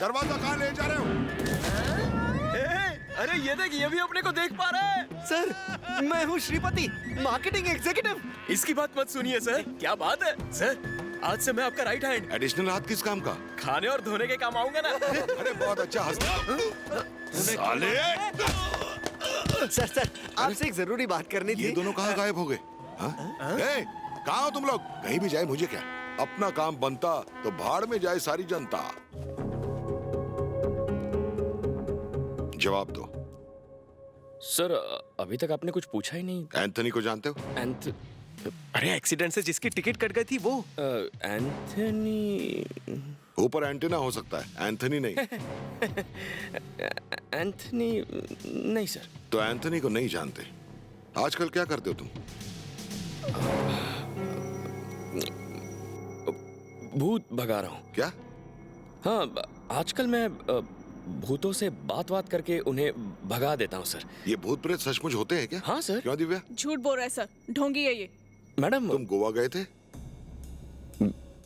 दरवाजा कहाँ ले जा रहे हो? अरे ये देख, ये भी अपने को देख पा रहा है। सर, मैं हूँ श्रीपति, मार्केटिंग एग्जीक्यूटिव। इसकी बात मत सुनिए सर, क्या बात है सर, आज से मैं आपका राइट हैंड। एडिशनल हाथ किस काम का? खाने और धोने के काम आऊंगा ना। अरे बहुत अच्छा साले। सर आपसे एक जरूरी बात करनी थी। ये दोनों कहाँ गायब हो गए? कहाँ हो तुम लोग? कहीं भी जाए मुझे क्या, अपना काम बनता तो भाड़ में जाए सारी जनता। जवाब दो। सर अभी तक आपने कुछ पूछा ही नहीं। एंथनी को जानते हो? अरे एक्सीडेंट से जिसकी टिकट कट गई थी वो। एंथनी। ऊपर एंटेना हो सकता है, एंथनी नहीं। एंथनी नहीं सर। तो एंथनी को नहीं जानते। आजकल क्या करते हो तुम? भूत भगा रहा हूँ। क्या? हाँ, आजकल मैं भूतों से बात करके उन्हें भगा देता हूँ सर। ये भूत प्रेत सचमुच होते हैं क्या? हाँ सर। क्यों दिव्या? झूठ बोल रहा है सर, ढोंगी है ये। मैडम तुम गोवा गए थे?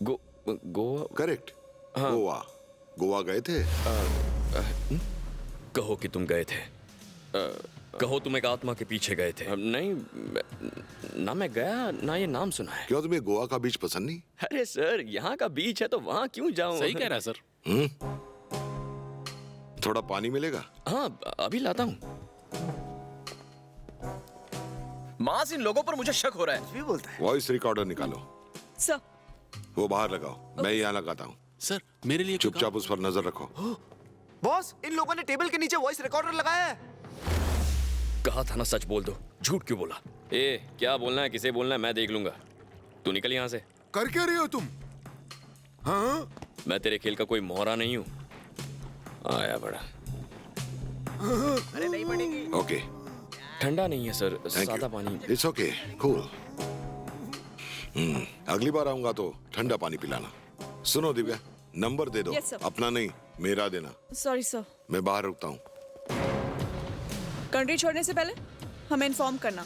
गोवा? करेक्ट। हाँ। गोवा गए थे? कहो कि तुम गए थे। कहो तुम एक आत्मा के पीछे गए थे। नहीं, ना मैं गया ना ये नाम सुना है। क्यों तुम्हें गोवा का बीच पसंद नहीं? अरे सर, यहाँ का बीच है तो वहाँ क्यों जाऊँ? सही कह रहा है सर। थोड़ा पानी मिलेगा? हाँ, अभी लाता हूँ। मास, इन लोगों पर मुझे शक हो रहा है। भी बोलता है। वॉइस रिकॉर्डर निकालो। सर। वो बाहर लगाओ, मैं यहाँ लगाता हूँ। सर मेरे लिए चुपचाप उस पर नजर रखो। बॉस, इन लोगों ने टेबल के नीचे वॉइस रिकॉर्डर लगाया है। कहा था ना सच बोल दो, झूठ क्यों बोला? क्या बोलना है, किसे बोलना है, मैं देख लूंगा। तू निकल यहाँ से। कर क्या रही हो तुम? हाँ? मैं तेरे खेल का कोई मोहरा नहीं हूँ। आया बड़ा। अरे नहीं पड़ेगी। ओके। ठंडा नहीं है सर, सादा पानी। It's okay, cool. अगली बार आऊंगा तो ठंडा पानी पिलाना। सुनो दिव्या, नंबर दे दो। Yes, sir. अपना नहीं, मेरा देना। Sorry sir. मैं बाहर रुकता हूँ। कंट्री छोड़ने से पहले हमें इन्फॉर्म करना।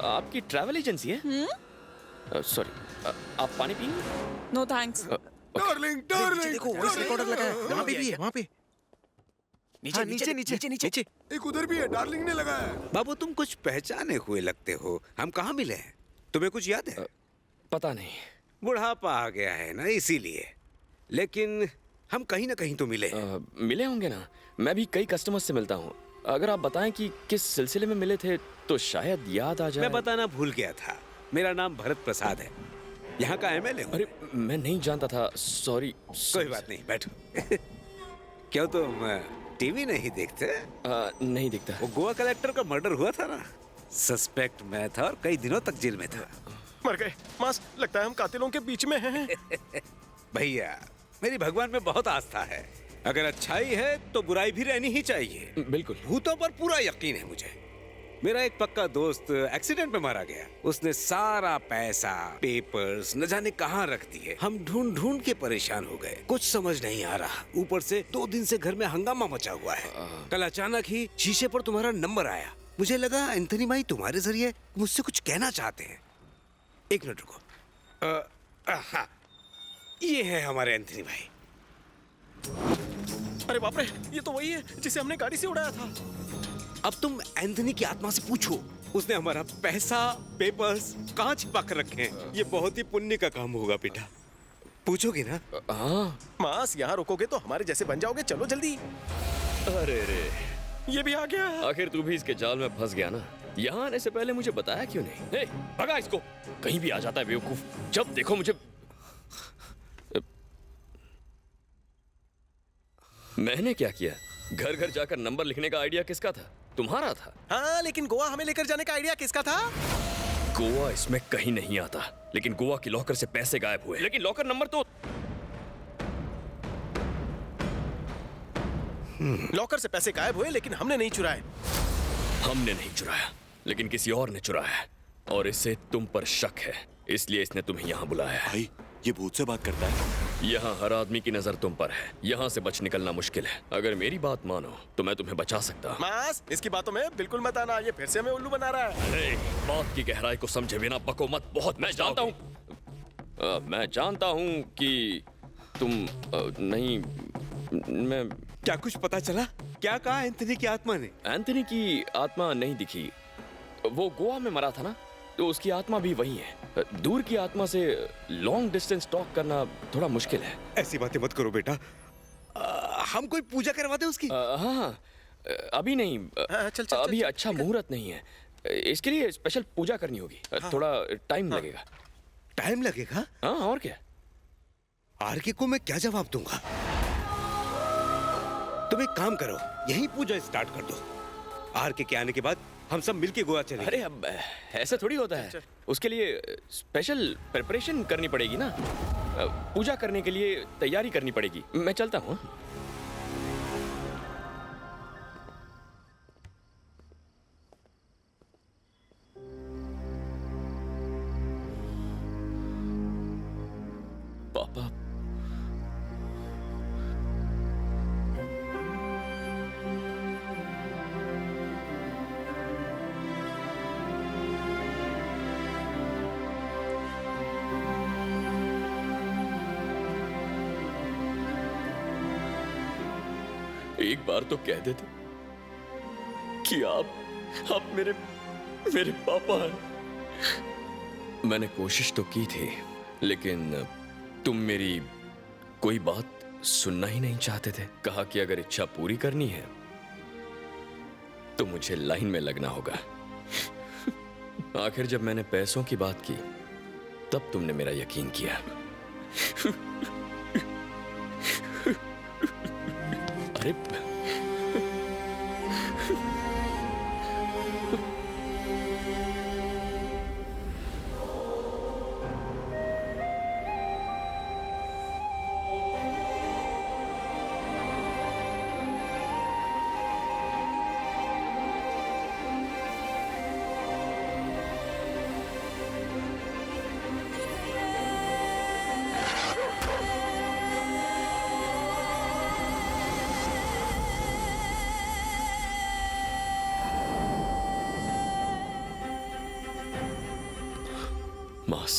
आपकी ट्रैवल एजेंसी है? सॉरी, आप पानी पिएंगे? No thanks. डार्लिंग, डार्लिंग, देखो वॉइस रिकॉर्डर लगाया है। वहाँ पे भी है, वहाँ पे। नीचे नीचे नीचे नीचे। एक उधर भी है, डार्लिंग ने लगाया है। बाबू तुम कुछ पहचाने हुए लगते हो। हम कहाँ मिले हैं? तुम्हें कुछ याद है? पता नहीं। बुढ़ापा आ गया है ना, इसीलिए। लेकिन हम कहीं ना कहीं तो मिले हैं। मिले होंगे ना, मैं भी कई कस्टमर से मिलता हूँ। अगर आप बताएं कि किस सिलसिले में मिले थे तो शायद याद आ जाए। मैं बताना भूल गया था, मेरा नाम भरत प्रसाद है, यहाँ का एमएलए हूँ। अरे मैं नहीं जानता था, सॉरी। कोई बात नहीं, बैठो। क्यों तुम टीवी नहीं देखते? नहीं दिखता। वो गोवा कलेक्टर का मर्डर हुआ था ना, सस्पेक्ट मैं था और कई दिनों तक जेल में था। मर गए मास, लगता है हम कातिलों के बीच में हैं। भैया मेरी भगवान में बहुत आस्था है, अगर अच्छाई है तो बुराई भी रहनी ही चाहिए। बिल्कुल। भूतों पर पूरा यकीन है मुझे। मेरा एक पक्का दोस्त एक्सीडेंट में मारा गया, उसने सारा पैसा पेपर्स न जाने कहाँ रख दिए। हम ढूंढ ढूंढ के परेशान हो गए, कुछ समझ नहीं आ रहा। ऊपर से 2 दिन से घर में हंगामा मचा हुआ है। कल अचानक ही शीशे पर तुम्हारा नंबर आया, मुझे लगा एंथनी भाई तुम्हारे जरिए मुझसे कुछ कहना चाहते हैं। 1 मिनट रुको। हाँ, ये है हमारे एंथनी भाई। अरे बाप रे, ये तो वही है जिसे हमने गाड़ी से उड़ाया था। अब तुम एंथनी की आत्मा से पूछो, उसने हमारा पैसा पेपर्स कहाँ छिपा कर रखे हैं। ये बहुत ही पुण्य का काम होगा बेटा, पूछोगे ना? हाँ। मास, यहाँ रुकोगे तो हमारे जैसे बन जाओगे, चलो जल्दी। अरे रे, ये भी आ गया। आखिर तू भी इसके जाल में फंस गया ना। यहाँ आने से पहले मुझे बताया क्यों नहीं? हे, भगा इसको, कहीं भी आ जाता है बेवकूफ। जब देखो मुझे। मैंने क्या किया? घर घर जाकर नंबर लिखने का आइडिया किसका था? तुम्हारा था। हाँ, लेकिन गोवा हमें लेकर जाने का आइडिया किसका था? गोवा इसमें कहीं नहीं आता, लेकिन गोवा की लॉकर से पैसे गायब हुए। लेकिन लॉकर नंबर तो लॉकर से पैसे गायब हुए, लेकिन हमने नहीं चुराए। हमने नहीं चुराया, लेकिन किसी और ने चुराया है, और इससे तुम पर शक है, इसलिए इसने तुम्हें यहाँ बुलाया है। भाई, ये भूत से बात करता है। यहाँ हर आदमी की नजर तुम पर है, यहाँ से बच निकलना मुश्किल है। अगर मेरी बात मानो तो मैं तुम्हें बचा सकता हूँ। मास, इसकी बातों में बिल्कुल मत आना, ये फिर से हमें उल्लू बना रहा है। अरे, बात की गहराई को समझे बिना बको मत। बहुत मैं जानता हूँ कि तुम नहीं। मैं क्या कुछ पता चला? क्या कहा एंथनी की आत्मा ने? एंथनी की आत्मा नहीं दिखी। वो गोवा में मरा था ना, तो उसकी आत्मा भी वही है। दूर की आत्मा से लॉन्ग डिस्टेंस टॉक करना थोड़ा मुश्किल है। ऐसी बातें मत करो बेटा। हम कोई पूजा करवा दें उसकी? हाँ, अभी नहीं। चल, अभी अच्छा मुहूर्त नहीं है। इसके लिए स्पेशल पूजा करनी होगी। थोड़ा टाइम लगेगा। टाइम लगेगा? हाँ, और क्या। आरके को मैं क्या जवाब दूंगा? तुम एक काम करो, यही पूजा स्टार्ट कर दो। आरके के आने के बाद हम सब मिलके गोवा चलेंगे। अरे अब ऐसा थोड़ी होता है। उसके लिए स्पेशल प्रिपरेशन करनी पड़ेगी ना। पूजा करने के लिए तैयारी करनी पड़ेगी। मैं चलता हूँ। पापा, एक बार तो कह देते कि आप मेरे पापा हैं। मैंने कोशिश तो की थी, लेकिन तुम मेरी कोई बात सुनना ही नहीं चाहते थे। कहा कि अगर इच्छा पूरी करनी है तो मुझे लाइन में लगना होगा। आखिर जब मैंने पैसों की बात की, तब तुमने मेरा यकीन किया। अरे मास,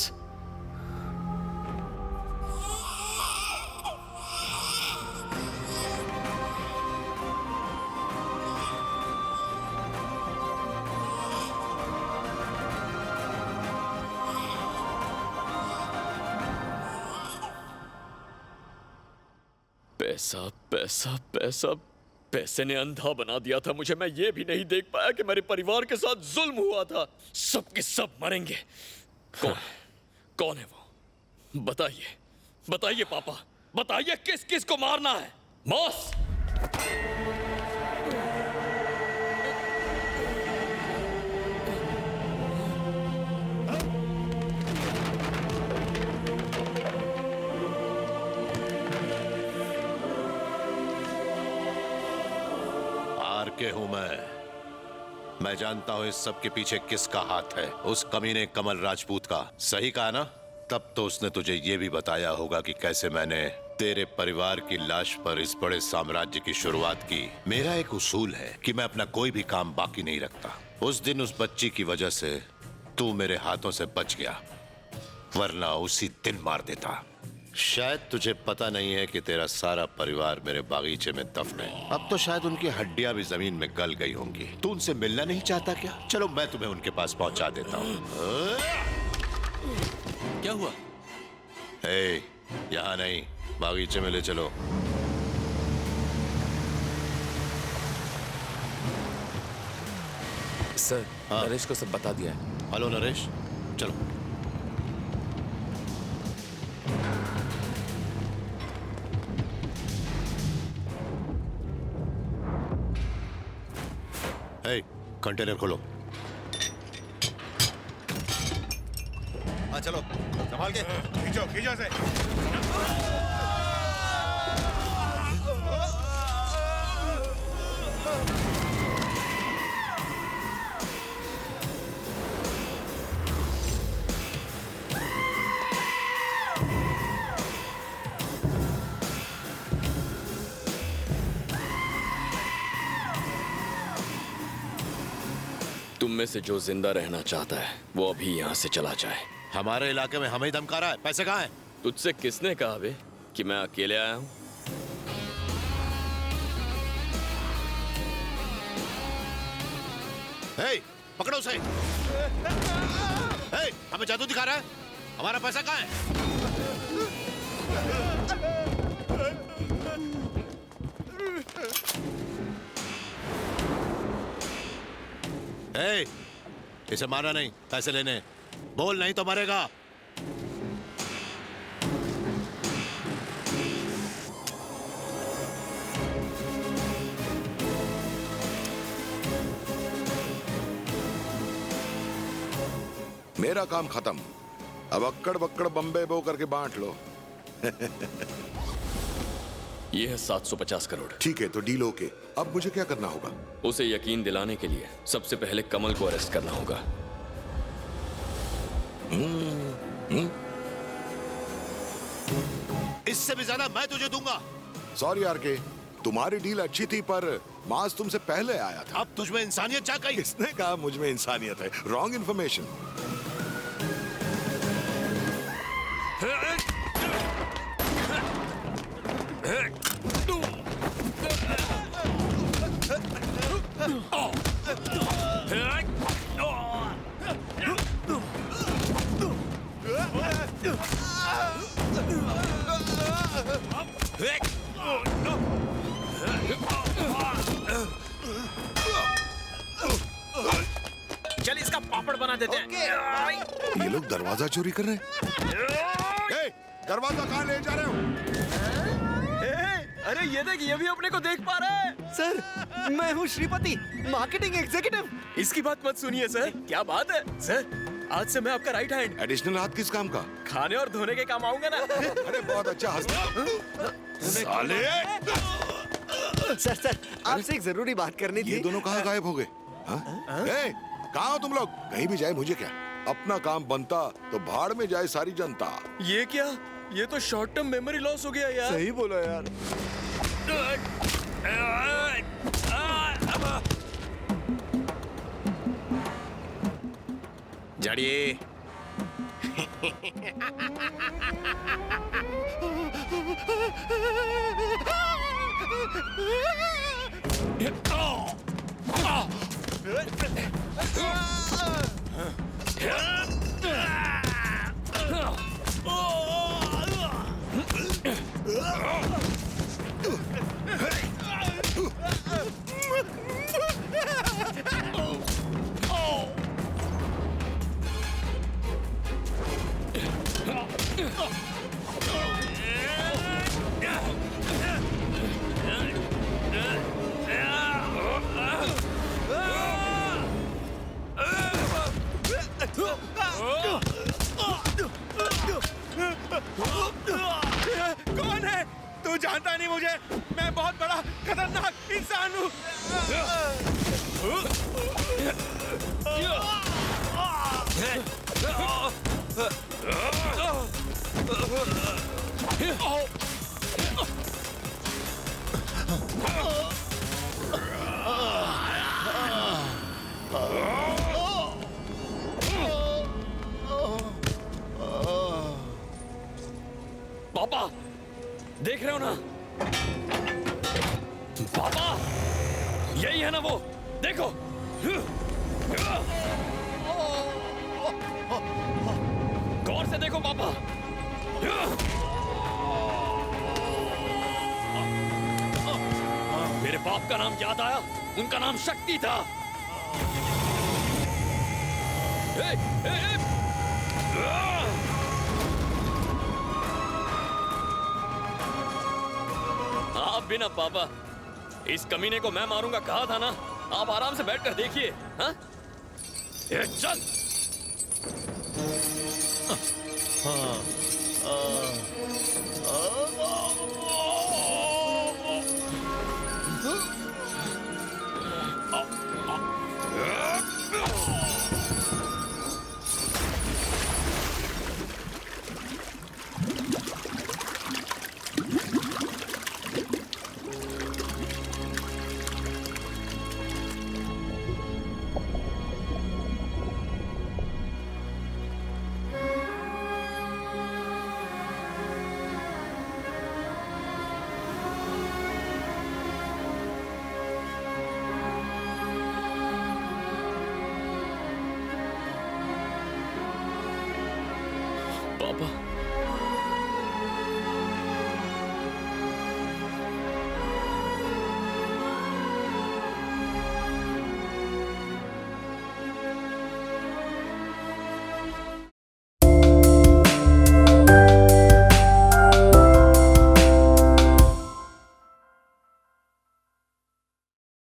पैसा पैसा पैसा, पैसे ने अंधा बना दिया था मुझे। मैं ये भी नहीं देख पाया कि मेरे परिवार के साथ जुल्म हुआ था। सब के सब मरेंगे। कौन है वो? बताइए पापा, बताइए किस किस को मारना है। मॉस, आरके हूं मैं जानता हूं इस सब के पीछे किसका हाथ है। उस कमीने कमल राजपूत का। सही कहा ना? तब तो उसने तुझे ये भी बताया होगा कि कैसे मैंने तेरे परिवार की लाश पर इस बड़े साम्राज्य की शुरुआत की। मेरा एक उसूल है कि मैं अपना कोई भी काम बाकी नहीं रखता। उस दिन उस बच्ची की वजह से तू मेरे हाथों से बच गया, वरना उसी दिन मार देता। शायद तुझे पता नहीं है कि तेरा सारा परिवार मेरे बागीचे में दफन है। अब तो शायद उनकी हड्डियां भी जमीन में गल गई होंगी। तू उनसे मिलना नहीं चाहता क्या? चलो मैं तुम्हें उनके पास पहुंचा देता हूँ। क्या हुआ? यहाँ नहीं, बागीचे में ले चलो। सर, नरेश को सब बता दिया है। हेलो नरेश, चलो। कंटेनर खोलो। हाँ चलो, संभाल के खींचो से। तुम में से जो जिंदा रहना चाहता है वो अभी यहाँ से चला जाए। हमारे इलाके में हमें ही धमका रहा है। पैसे कहाँ हैं? तुझसे किसने कहा बे कि मैं अकेले आया हूँ? हे, पकड़ो उसे। हे, हमें जादू दिखा रहा है? हमारा पैसा कहाँ है? हे, इसे मारना नहीं, पैसे लेने। बोल नहीं तो मरेगा। मेरा काम खत्म। अब अक्कड़ बक्कड़ बम्बे बो करके बांट लो। ये है 750 करोड़। ठीक है, तो डील ओके। अब मुझे क्या करना होगा? उसे यकीन दिलाने के लिए सबसे पहले कमल को अरेस्ट करना होगा। इससे भी ज्यादा मैं तुझे दूंगा। सॉरी आरके, तुम्हारी डील अच्छी थी पर मास तुमसे पहले आया था। अब तुझमें इंसानियत जा गई। किसने कहा मुझ में इंसानियत है? Wrong information. चल इसका पापड़ बना देते हैं। ये लोग दरवाजा चोरी कर रहे हैं। ए, दरवाजा कहाँ ले जा रहे हो? अरे ये देख, ये भी अपने को देख पा रहा है। सर, मैं हूँ श्रीपति, मार्केटिंग एग्जीक्यूटिव। इसकी बात मत सुनिए सर, क्या बात है सर। आज से मैं आपका राइट हैंड। एडिशनल हाथ किस काम का? खाने और धोने के काम आऊंगा ना। अरे बहुत अच्छा हंसता। साले! सर, आपसे एक जरूरी बात करनी थी। ये दोनों कहाँ गायब हो गए? हाँ? ए, कहाँ हो तुम लोग? कहीं भी जाए मुझे क्या? अपना काम बनता तो भाड़ में जाए सारी जनता। ये क्या? ये तो शॉर्ट टर्म मेमोरी लॉस हो गया यार। सही बोला यार। जाड़िए। कौन है तू? जानता नहीं मुझे। मैं बहुत बड़ा खतरनाक इंसान हूँ। पापा, देख रहे हो ना? पापा, यही है ना वो? देखो। गौर से देखो पापा। मेरे बाप का नाम याद आया। उनका नाम शक्ति था। ए, ए, ए, आप भी ना पापा, इस कमीने को मैं मारूंगा कहा था ना। आप आराम से बैठकर देखिए। हाँ? ये चल। पापा